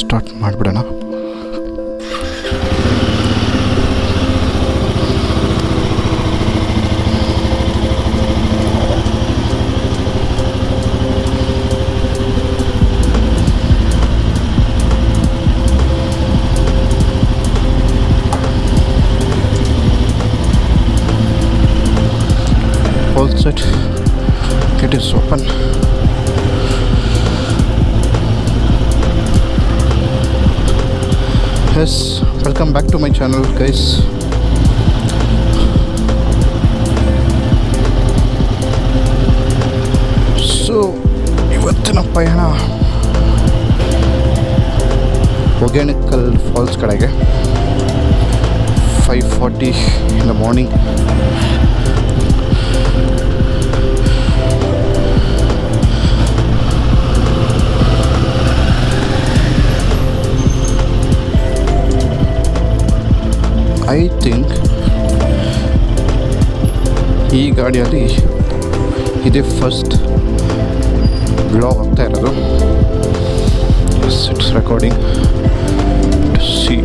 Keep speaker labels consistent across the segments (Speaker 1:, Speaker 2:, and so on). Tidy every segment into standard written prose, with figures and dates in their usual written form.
Speaker 1: Start ಮಾಡಿಬಿಡೋಣ. All set. It is open. Yes, welcome back to my channel, guys. So ಇವತ್ತಿನ ಪಯಣ Hogenakkal falls ಕಡೆಗೆ 5:40 in the morning. I think ಈ ಗಾಡಿಯಲ್ಲಿ ಇದೇ ಫಸ್ಟ್ ಬ್ಲಾಗ್ ಆಗ್ತಾ ಇರೋದು. It's recording to see.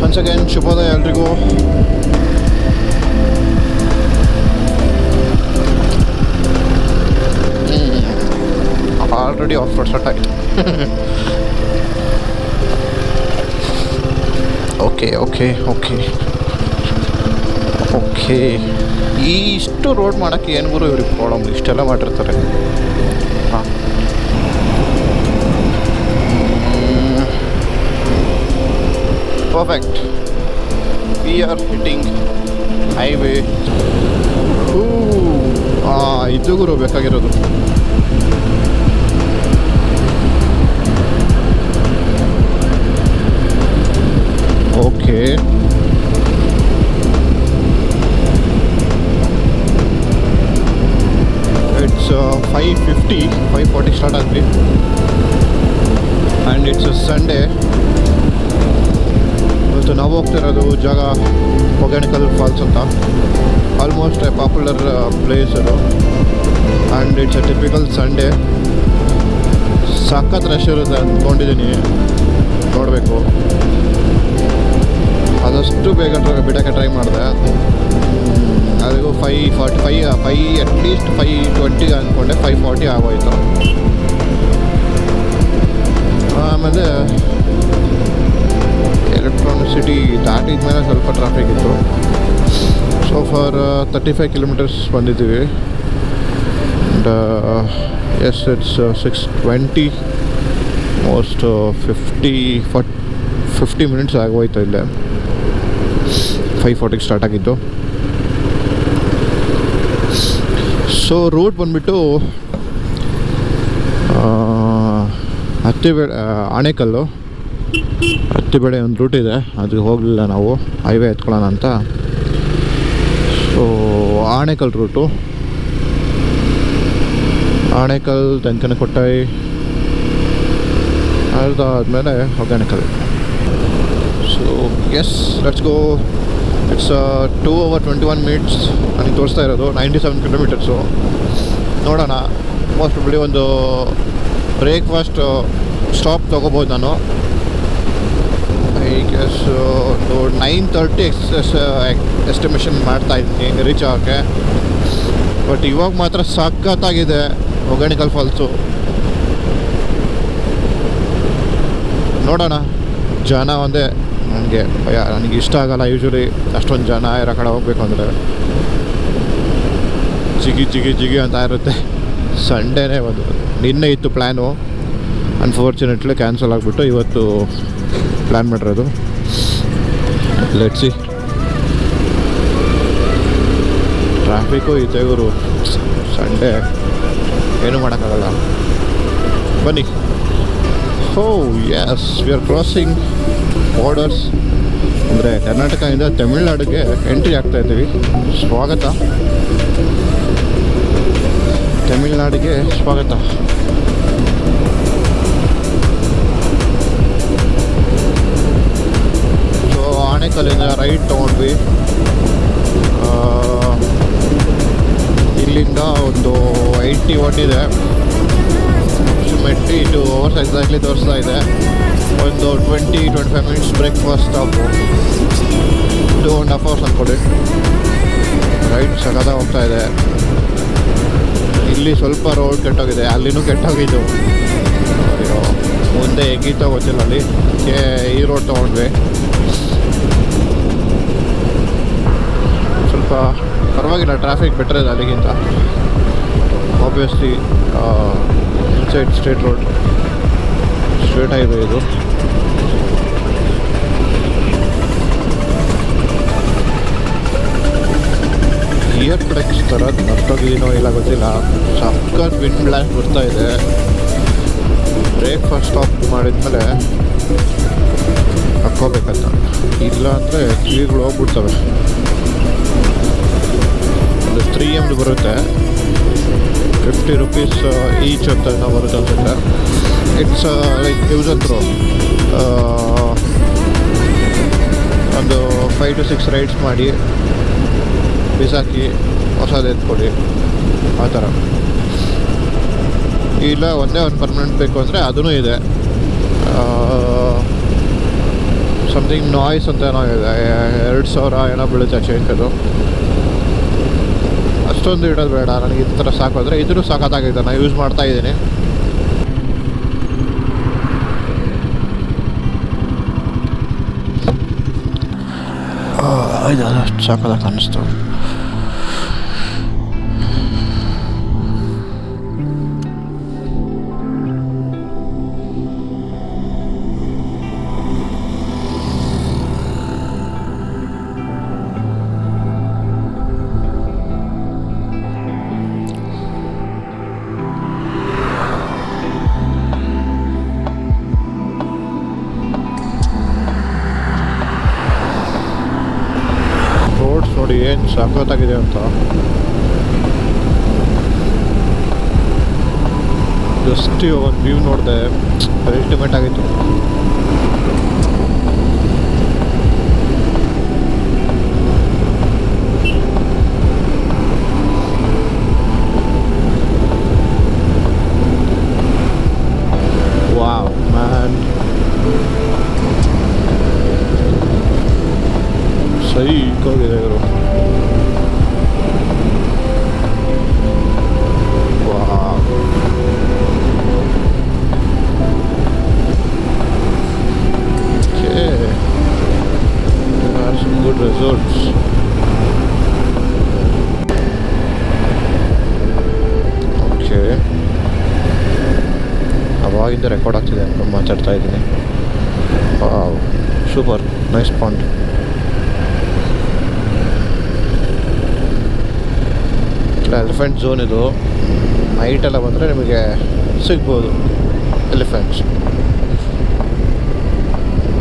Speaker 1: Once again ಶುಭೋದಯ ಎಲ್ರಿಗೂ. ಆಲ್ರೆಡಿ ಆಫ್ ರೋಡ್ ಸ್ಟಾರ್ಟ್ ಆಯಿತು. ಓಕೆ ಓಕೆ ಓಕೆ ಓಕೆ ಇಷ್ಟು ರೋಡ್ ಮಾಡೋಕ್ಕೆ ಏನು ಗುರು ಇವ್ರಿಗೆ ಪ್ರಾಬ್ಲಮ್? ಇಷ್ಟೆಲ್ಲ ಮಾಡಿರ್ತಾರೆ. ಹಾಂ, perfect. We are hitting highway. ಇದು ಗುರು ಬೇಕಾಗಿರೋದು. Okay. It's 5:50, 5:40 start agri, and it's a Sunday. ಇವತ್ತು ನಾವು ಹೋಗ್ತಿರೋದು ಜಾಗ ಹೊಗೇನಕಲ್ ಫಾಲ್ಸ್ ಅಂತ. ಆಲ್ಮೋಸ್ಟ್ ಎ ಪಾಪ್ಯುಲರ್ ಪ್ಲೇಸ್ ಅದು, and it's A typical Sunday. ಸಖತ್ ರಶ್ ಇರುತ್ತೆ ಅಂದ್ಕೊಂಡಿದ್ದೀನಿ, ನೋಡಬೇಕು. ಆದಷ್ಟು ಬೇಗ ಬಿಡೋಕ್ಕೆ ಟ್ರೈ ಮಾಡಿದೆ. ಅದಕ್ಕೂ 5:45 ಅಟ್ಲೀಸ್ಟ್ 5:20 ಅಂದ್ಕೊಂಡೆ. 5:40 ಆಗೋಯ್ತು. ಆಮೇಲೆ ಎಲೆಕ್ಟ್ರಾನಿಸಿಟಿ ದಾಟಿದ ಮೇಲೆ ಸ್ವಲ್ಪ ಟ್ರಾಫಿಕ್ ಇತ್ತು. ಸೊ ಫಾರ್ 35 ಕಿಲೋಮೀಟರ್ಸ್ ಬಂದಿದ್ದೀವಿ. And yes, it's 6:20, most 50 minutes ಆಗೋಯ್ತು ಇಲ್ಲೇ. 5:40 ಸ್ಟಾರ್ಟ್ ಆಗಿದ್ದು. ಸೊ ರೂಟ್ ಬಂದುಬಿಟ್ಟು ಆಣೆಕಲ್ಲು, ಹತ್ತಿಬೇಳೆ ಒಂದು ರೂಟ್ ಇದೆ. ಅದಕ್ಕೆ ಹೋಗಲಿಲ್ಲ ನಾವು, ಹೈವೇ ಎತ್ಕೊಳ್ಳೋಣ ಅಂತ. ಸೊ ಆಣೆಕಲ್ ರೂಟು, ಆಣೆಕಲ್, ತೆಂಕನಕೊಟ್ಟೈ, ಅದಾದಮೇಲೆ Hogenakkal. So yes, let's go. It's 2 hours 21 minutes ನನಗೆ ತೋರಿಸ್ತಾ ಇರೋದು. 97 ಕಿಲೋಮೀಟರ್ಸು. ನೋಡೋಣ, ಮೋಸ್ಟ್ ಪ್ರಾಬಬ್ಲಿ ಒಂದು ಬ್ರೇಕ್ಫಾಸ್ಟ್ ಸ್ಟಾಪ್ ತೊಗೋಬೋದು ನಾನು. ಐ ಗೆಸ್ 9:30 ಎಸ್ಟಿಮೇಷನ್ ಮಾಡ್ತಾಯಿದ್ದೀನಿ ರೀಚ್ ಆಗೋಕ್ಕೆ. ಬಟ್ ಇವಾಗ ಮಾತ್ರ ಸಖತ್ತಾಗಿದೆ ಹೊಗೇನಕಲ್ ಫಾಲ್ಸು. ನೋಡೋಣ. ಜನ ಒಂದೇ ನನಗೆ ಭಯ, ನನಗೆ ಇಷ್ಟ ಆಗೋಲ್ಲ ಯೂಶ್ವಲಿ ಅಷ್ಟೊಂದು ಜನ ಇರೋ ಕಡೆ ಹೋಗ್ಬೇಕು ಅಂದರೆ. ಜಿಗಿ ಅಂತ ಇರುತ್ತೆ. ಸಂಡೇನೇ ಒಂದು ನಿನ್ನೆ ಇತ್ತು ಪ್ಲ್ಯಾನು, ಅನ್ಫಾರ್ಚುನೇಟ್ಲಿ ಕ್ಯಾನ್ಸಲ್ ಆಗಿಬಿಟ್ಟು ಇವತ್ತು ಪ್ಲ್ಯಾನ್ ಮಾಡಿರೋದು. ಲೆಟ್ಸಿ. ಟ್ರಾಫಿಕ್ಕು ಇದೆ ಗುರು, ಸಂಡೇ ಏನೂ ಮಾಡೋಕ್ಕಾಗಲ್ಲ. ಬನ್ನಿ. Oh yes, we are crossing borders ಅಂದರೆ ಕರ್ನಾಟಕದಿಂದ ತಮಿಳ್ನಾಡಿಗೆ ಎಂಟ್ರಿ ಆಗ್ತಾ ಇದ್ದೀವಿ. ಸ್ವಾಗತ, ತಮಿಳ್ನಾಡಿಗೆ ಸ್ವಾಗತ. ಸೊ ಆಣೆಕಲ್ಲಿಂದ ರೈಟ್ ತೊಗೊಂಡ್ವಿ. ಇಲ್ಲಿಂದ ಒಂದು 80 ಒಟ್ಟಿದೆ. ಮೆಟ್ಟಿ 2 hours ಎಕ್ಸಾಕ್ಟ್ಲಿ ತೋರಿಸ್ತಾ ಇದೆ. ಒಂದು 20-25 ಮಿನಿಟ್ಸ್ ಬ್ರೇಕ್ಫಾಸ್ಟ್ ಸ್ಟಾಪು, 2.5 hours ಅಂದ್ಕೊಳ್ಳಿ. ರೈಟ್ ಸಗದ ಹೋಗ್ತಾ ಇದೆ. ಇಲ್ಲಿ ಸ್ವಲ್ಪ ರೋಡ್ ಕೆಟ್ಟೋಗಿದೆ, ಅಲ್ಲಿನೂ ಕೆಟ್ಟೋಗಿದ್ದು. ಅಯ್ಯೋ, ಮುಂದೆ ಹೇಗಿತ್ತೋ ಗೊತ್ತಿಲ್ಲ. ಅಲ್ಲಿ ಈ ರೋಡ್ ತೊಗೊಂಡ್ವಿ. ಸ್ವಲ್ಪ ಪರವಾಗಿಲ್ಲ, ಟ್ರಾಫಿಕ್ ಬೆಟರ್ ಇದೆ ಅಲ್ಲಿಗಿಂತ. Obviously inside straight road, straight highway ಇದು. ಇಯರ್ ಪ್ರೊಡಕ್ಟ್ಸ್ ಥರ ನಷ್ಟೋಗಿದ್ದೀನೋ ಇಲ್ಲ ಗೊತ್ತಿಲ್ಲ. ಸಕ್ಕತ್ ವಿಂಡ್ ಬ್ಲಾಸ್ಟ್ ಬರ್ತಾ ಇದೆ. ಬ್ರೇಕ್ಫಾಸ್ಟ್ ಸ್ಟಾಪ್ ಮಾಡಿದ್ಮೇಲೆ ಹಾಕ್ಕೋಬೇಕಂತ, ಇಲ್ಲ ಅಂದರೆ ಕಿವಿಗಳು ಹೋಗ್ಬಿಡ್ತವೆ. ಒಂದು 3M ಬರುತ್ತೆ, 50 rupees ಈಚ್ ಅಂತ ನಾವು ಬರುತ್ತೆ ಅನ್ಸುತ್ತೆ. It's like use and throw. ಒಂದು 5 to 6 ರೈಡ್ಸ್ ಮಾಡಿ ಬಿಸಾಕಿ ಹೊಸದು ಎತ್ಕೊಡಿ, ಆ ಥರ. ಇಲ್ಲ ಒಂದೇ ಒಂದು ಪರ್ಮನೆಂಟ್ ಬೇಕು ಅಂದರೆ ಅದೂ ಇದೆ. ಸಮಥಿಂಗ್ ನಾಯ್ಸ್ ಅಂತ ಏನೋ ಇದೆ, 2000 ಏನೋ ಬೀಳುತ್ತೆ ಚೇಂಜ್. ಅದು ಅಷ್ಟೊಂದು ಇಡೋದು ಬೇಡ ನನಗೆ, ಈ ಥರ ಸಾಕು ಅಂದರೆ ಇದ್ರೂ ಸಾಕಾಗಿದೆ. ನಾನು ಯೂಸ್ ಮಾಡ್ತಾ ಇದ್ದೀನಿ. ಇದು ಅಷ್ಟು ಸಾಕಾದಾಗ ಅನ್ನಿಸ್ತು. ನೋಡಿ ಏನು ಸಾಕಾಗಿದೆ ಅಂತ. ಜಸ್ಟ್ ಒಂದು ವ್ಯೂ ನೋಡಿದೆ, ಅಲ್ಟಿಮೇಟ್ ಆಗಿತ್ತು. ವಾವ್ ಮ್ಯಾನ್, ಸೈಕಾಗಿದೆ ಇವರು. Good results. ಓಕೆ, ಅವಾಗಿಂದ ರೆಕಾರ್ಡ್ ಆಗ್ತಿದೆ, ಮಾತಾಡ್ತಾ ಇದ್ದೀನಿ. Super nice point. Elephant zone ಇದು. ನೈಟೆಲ್ಲ ಬಂದರೆ ನಿಮಗೆ ಸಿಗ್ಬೋದು ಎಲಿಫೆಂಟ್ಸ್.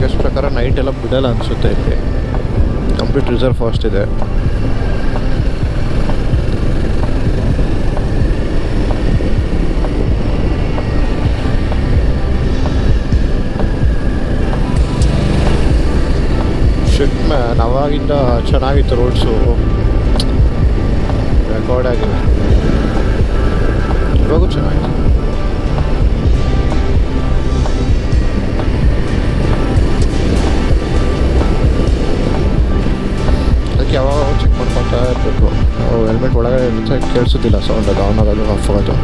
Speaker 1: ಗೆಸ್ಟ್ ಪ್ರಕಾರ ನೈಟೆಲ್ಲ ಬಿಡಲ್ಲ ಅನಿಸುತ್ತೆ. ಇಲ್ಲಿ ಕಂಪ್ಲೀಟ್ ರಿಸರ್ವ್ ಫಾರೆಸ್ಟ್ ಇದೆ. ಶಿಟ್ ಮ್ಯಾನ್, ಅವಾಗಿಂದ ಚೆನ್ನಾಗಿತ್ತು ರೋಡ್ಸು, ರೆಕಾರ್ಡ್ ಆಗಿದೆ. ಇವಾಗೂ ಚೆನ್ನಾಗಿದೆ. ಅದಕ್ಕೆ ಯಾವಾಗ ಚೆಕ್ ಮಾಡ್ಕೊತಾ ಇರಬೇಕು. ಹೆಲ್ಮೆಟ್ ಒಳಗಡೆ ಇರುತ್ತೆ, ಕೇಳಿಸೋದಿಲ್ಲ ಸೌಂಡ್. ಅದು ಆನ್ ಆಗೋದು ಆಫ್ ಆಗೋದು.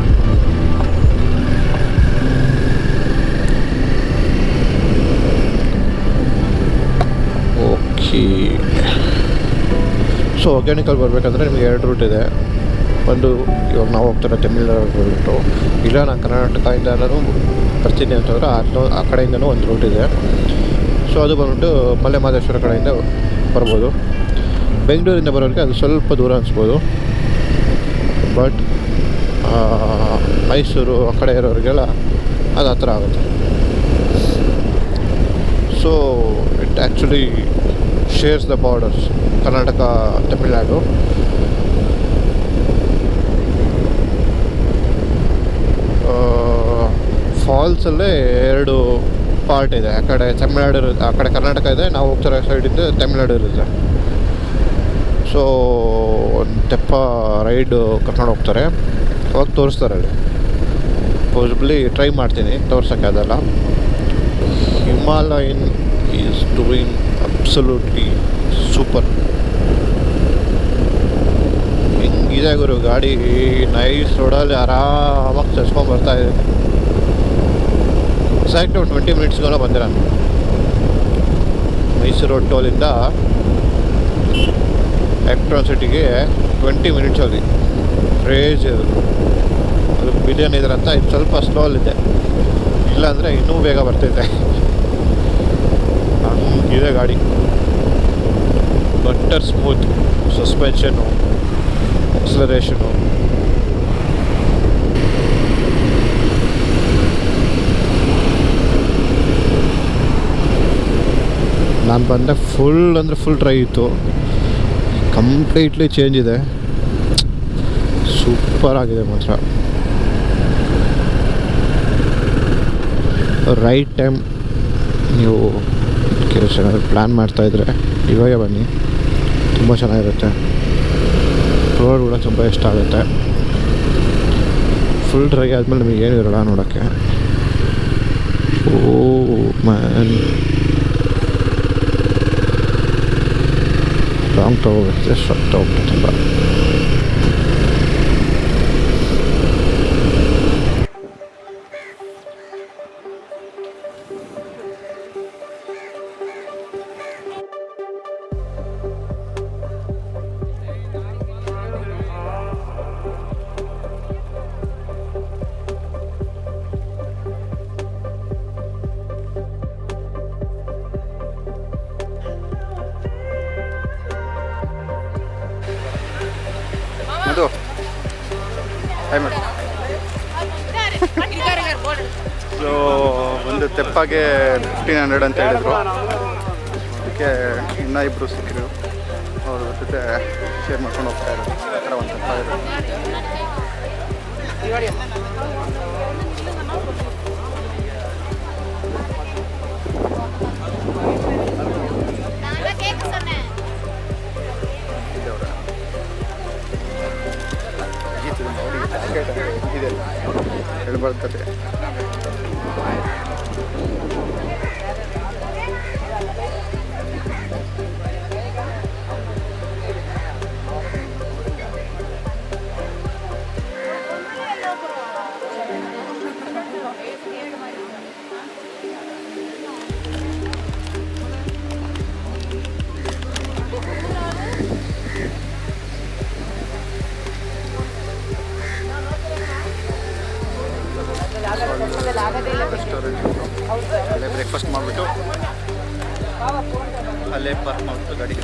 Speaker 1: ಓಕೆ, ಸೊ ಆರ್ಗ್ಯಾನಿಕಲ್ಲಿ ಬರಬೇಕಂದ್ರೆ ನಿಮಗೆ 2 ರೂಟ್ ಇದೆ. ಒಂದು ಇವಾಗ ನಾವು ಹೋಗ್ತಾರೆ ತಮಿಳ್ನಾಡು ರೂಟು, ಇಲ್ಲ ನಾನು ಕರ್ನಾಟಕದಿಂದನೂ ಬರ್ತೀನಿ ಅಂತಂದರೆ ಆ ಕಡೆಯಿಂದನೂ ಒಂದು ರೂಟ್ ಇದೆ. ಸೊ ಅದು ಬಂದ್ಬಿಟ್ಟು ಮಲೆ ಮಹದೇಶ್ವರ ಕಡೆಯಿಂದ ಬರ್ಬೋದು. ಬೆಂಗಳೂರಿಂದ ಬರೋರಿಗೆ ಅದು ಸ್ವಲ್ಪ ದೂರ ಅನಿಸ್ಬೋದು, ಬಟ್ ಮೈಸೂರು ಆ ಕಡೆ ಇರೋರಿಗೆಲ್ಲ ಅದು ಹತ್ರ ಆಗುತ್ತೆ. So it actually shares the borders Karnataka Tamil Nadu. ಫಾಲ್ಸಲ್ಲೇ 2 ಪಾರ್ಟ್ ಇದೆ. ಆ ಕಡೆ ತಮಿಳ್ನಾಡು ಇರುತ್ತೆ, ಆ ಕಡೆ ಕರ್ನಾಟಕ ಇದೆ, ನಾವು ಹೋಗ್ತಿರೋ ಸೈಡಿಂದ ತಮಿಳ್ನಾಡು ಇರುತ್ತೆ. ಸೊ ಒಂದು ತೆಪ್ಪ ರೈಡು ಕರ್ಕೊಂಡು ಹೋಗ್ತಾರೆ, ಅವಾಗ ತೋರಿಸ್ತಾರೆ ಅಲ್ಲಿ. ಪಾಸಿಬ್ಲಿ ಟ್ರೈ ಮಾಡ್ತೀನಿ ತೋರ್ಸೋಕ್ಕೆ. ಅದೆಲ್ಲ Himalayan is doing absolutely super. ಹಿಂಗಿದೆ ಗುರು ಗಾಡಿ, ನೈಸ್ ರೋಡಲ್ಲಿ ಆರಾಮಾಗಿ ಚಸ್ಕೊಂಡು ಬರ್ತಾಯಿದೆ. ಎಕ್ಸಾಕ್ಟ್ ಒಂದು 20 ಮಿನಿಟ್ಸ್ಗೆಲ್ಲ ಬಂದೆ ನಾನು. ಮೈಸೂರು ರೋಡ್ ಟೋಲಿಂದ ಎಲೆಕ್ಟ್ರಾನ್ ಸಿಟಿಗೆ 20 ಮಿನಿಟ್ಸಲ್ಲಿ. ಕ್ರೇಜ್ ಅದು ಬಿರಿಯಾನಿ ಇದ್ರೆ ಅಂತ ಇದು ಸ್ವಲ್ಪ ಸ್ಲೋಲ್ಲಿದೆ, ಇಲ್ಲಾಂದರೆ ಇನ್ನೂ ಬೇಗ ಬರ್ತೈತೆ. ಹಂಗಿದೆ ಗಾಡಿ. Butter smooth suspension, acceleration. ನಾನು ಬಂದೆ ಫುಲ್ ಅಂದರೆ ಫುಲ್ ಡ್ರೈ ಇತ್ತು, ಕಂಪ್ಲೀಟ್ಲಿ ಚೇಂಜ್ ಇದೆ. ಸೂಪರ್ ಆಗಿದೆ ಮಾತ್ರ. ರೈಟ್ ಟೈಮ್ ನೀವು ಕೆಲಸ ಪ್ಲ್ಯಾನ್ ಮಾಡ್ತಾಯಿದ್ರೆ ಇವಾಗೆ ಬನ್ನಿ, ತುಂಬ ಚೆನ್ನಾಗಿರುತ್ತೆ. ರೋಡ್ ಕೂಡ ತುಂಬ ಇಷ್ಟ ಆಗುತ್ತೆ. ಫುಲ್ ಡ್ರೈ ಆದಮೇಲೆ ನಿಮಗೆ ಏನೂ ಇರೋಲ್ಲ ನೋಡೋಕ್ಕೆ. ಓ ಮ್ಯಾನ್, ಲಾಂಗ್ ತೊಗೋಬೇಕು, ಶಾರ್ಟ್ ತೊಗೋಬೇಕು ತುಂಬ.
Speaker 2: ಅದು ಸೊ ಒಂದು ತೆಪ್ಪಾಗೆ 1500 ಅಂತ ಹೇಳಿದರು. ಅದಕ್ಕೆ ಇನ್ನೂ ಇಬ್ಬರು ಸಿಕ್ಕರು, ಅವ್ರ ಜೊತೆ ಶೇರ್ ಮಾಡ್ಕೊಂಡು ಹೋಗ್ತಾ ಇರೋದು. ಆ ಥರ ಒಂದು ತೆಪ್ಪ ಇರೋದು. ಹೇಳ್ಬರ್ತದೆ. ಅಲ್ಲೇ ಬ್ರೇಕ್ಫಾಸ್ಟ್ ಮಾಡಿಬಿಟ್ಟು ಅಲ್ಲೇ ಪಾರ್ಕ್ ಮಾಡಿಬಿಟ್ಟು ಗಾಡಿ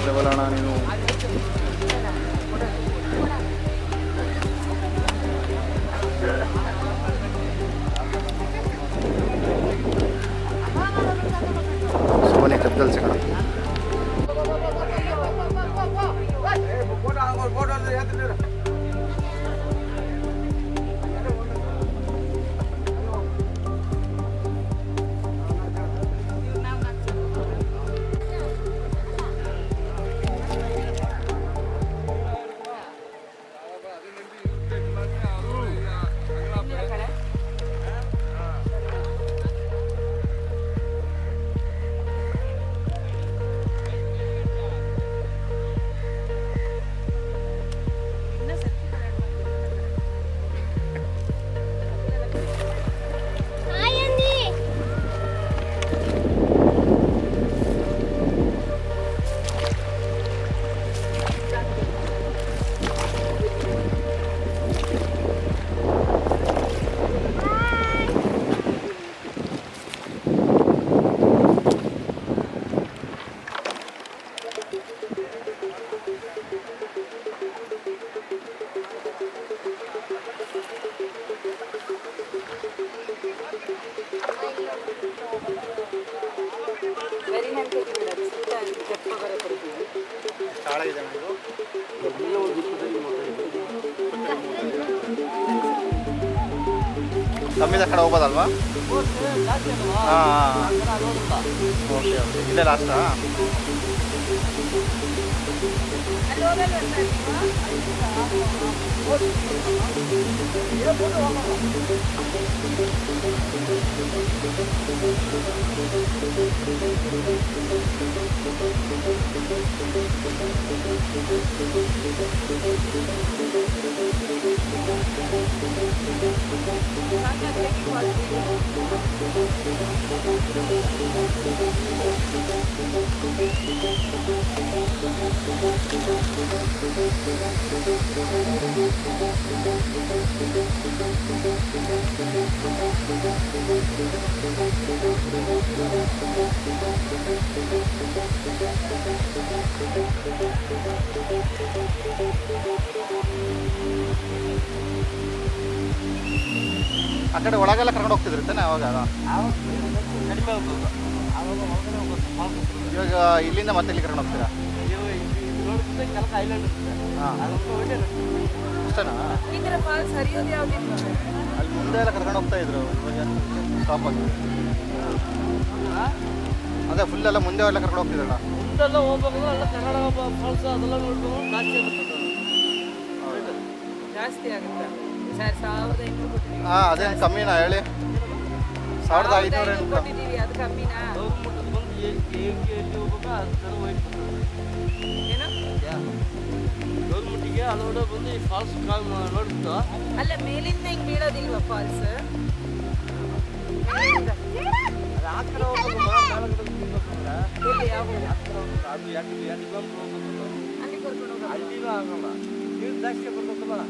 Speaker 2: ಲೆವೆಲ್ ಅಣ್ಣ ನೀವು. ಬನ್ನಿ ಕತ್ತಲ್ ಸಿಗೋಣ. ತಾಳ ಇದೆ ಇದು ಕಮ್ಮಿದ ಕಡೆ ಹೋಗ್ಬೋದಲ್ವಾ? ಹಾಂ ಓಕೆ ಓಕೆ ಇಲ್ಲೇ ಲಾಸ್ಟಾ? ಆ ಕಡೆ ಒಳಗೆಲ್ಲ ಕರ್ಕೊಂಡು ಹೋಗ್ತಿದ್ರು ತಾನೆ ಅವಾಗ? ಇವಾಗ ಇಲ್ಲಿಂದ ಮತ್ತೆ ಇಲ್ಲಿ ಕರ್ಕೊಂಡು ಹೋಗ್ತೀರಾ? ಅಷ್ಟೇನಾ? ಅಲ್ಲಿ ಮುಂದೆ ಎಲ್ಲ ಕರ್ಕೊಂಡು ಹೋಗ್ತಾ ಇದ್ರು, ಇವಾಗ ಸ್ಟಾಪ್ ಆಗಿ. ಅದೇ ಫುಲ್ ಎಲ್ಲ ಮುಂದೆ ಎಲ್ಲ ಕರ್ಕೊಂಡು ಹೋಗ್ತಿದ್ರಲ್ಲ?
Speaker 3: ಮುಂದೆಲ್ಲ ಹೋಗ್ಬೇಕು ಎಲ್ಲ ಕನ್ನಡ ಫಾಲ್ಸ್ ಅದೆಲ್ಲ ನೋಡ್ಬೇಕು ಜಾಸ್ತಿ ಆಗುತ್ತೆ. ಸರ್ 1500 ಕೊಟ್ಟಿದ್ದೀವಿ.
Speaker 2: ಹಾಂ ಅದೇ ಕಮ್ಮಿನಾ ಹೇಳಿ? 1500
Speaker 3: ಕೊಟ್ಟಿದ್ದೀವಿ, ಅದು ಕಮ್ಮಿನಾ? ಗೌರ್ಮೆಂಟ್ ಬಂದು ಎಲ್ಲಿ ಹೋಗ್ಬೇಕು ಅದು ಥರ ಹೋಗ್ಬೇಕು. ಏನು ಗೌರ್ಮೆಂಟಿಗೆ ಅಲೋಡ ಬಂದು ಈ ಫಾಲ್ಸ್ ನೋಡ್ಬಿಟ್ಟು
Speaker 4: ಅಲ್ಲ ಮೇಲಿಂದ ಹಿಂಗೆ ಬೀಳೋದಿಲ್ವಾ ಫಾಲ್ಸ್?
Speaker 3: ಅದು ಆ ಕಡೆ ಹೋಗ್ಬೇಕು
Speaker 4: ಎಲ್ಲಿ ಯಾವ
Speaker 3: ಅದು ಎರಡು ಬಂದು ಹೋಗ್ಬೇಕು.
Speaker 4: ಅಲ್ಲಿ ಕರ್ಕೊಂಡು ಹೋಗೋದು.
Speaker 3: ಅಲ್ಲಿನೂ ಆಗಲ್ಲ, ನೀರು ಜಾಸ್ತಿ ಬರ್ಬೇಕಲ್ಲ.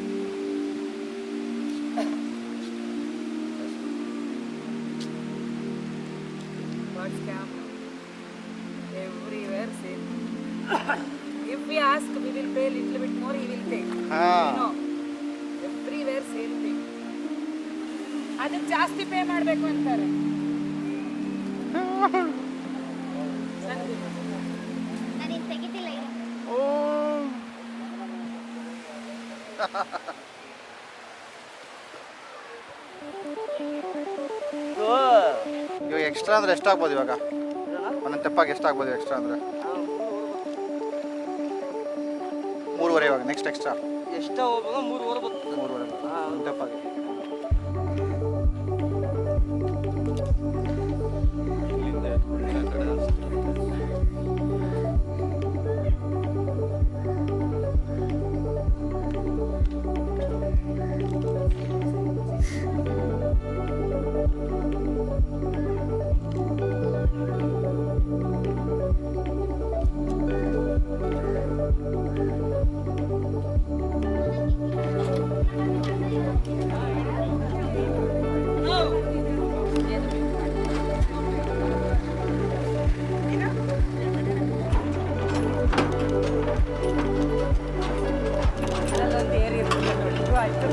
Speaker 4: What's scam? Everywhere same. If we ask, we will pay little bit more, he will take.
Speaker 2: ಹಾಂ
Speaker 4: No. Everywhere same thing. ಅದಕ್ಕೆ ಜಾಸ್ತಿ ಪೇ ಮಾಡಬೇಕು ಅಂತಾರೆ.
Speaker 5: ನಾನೇನು ತೆಗಿತಿಲ್ಲ ಇರು.
Speaker 2: ಇವಾಗ ಎಕ್ಸ್ಟ್ರಾ ಅಂದರೆ ಎಷ್ಟಾಗ್ಬೋದು ಇವಾಗ? ಒಂದೊಂದು ತೆಪ್ಪಾಗಿ ಎಷ್ಟಾಗ್ಬೋದು ಎಕ್ಸ್ಟ್ರಾ ಅಂದರೆ? 3.5 ಇವಾಗ ನೆಕ್ಸ್ಟ್ ಎಕ್ಸ್ಟ್ರಾ
Speaker 3: ಎಷ್ಟ ಹೋಗ್ಬೇಕು 3 ಬರ್ತದೆ.
Speaker 2: 3.5 ಒಂದು ತೆಪ್ಪಾಗಿ.
Speaker 4: ಅಲ್ಲೊಂದು ಏರಿ ಇರ್ತದೆ, ದೊಡ್ಡದು ಆಯ್ತು.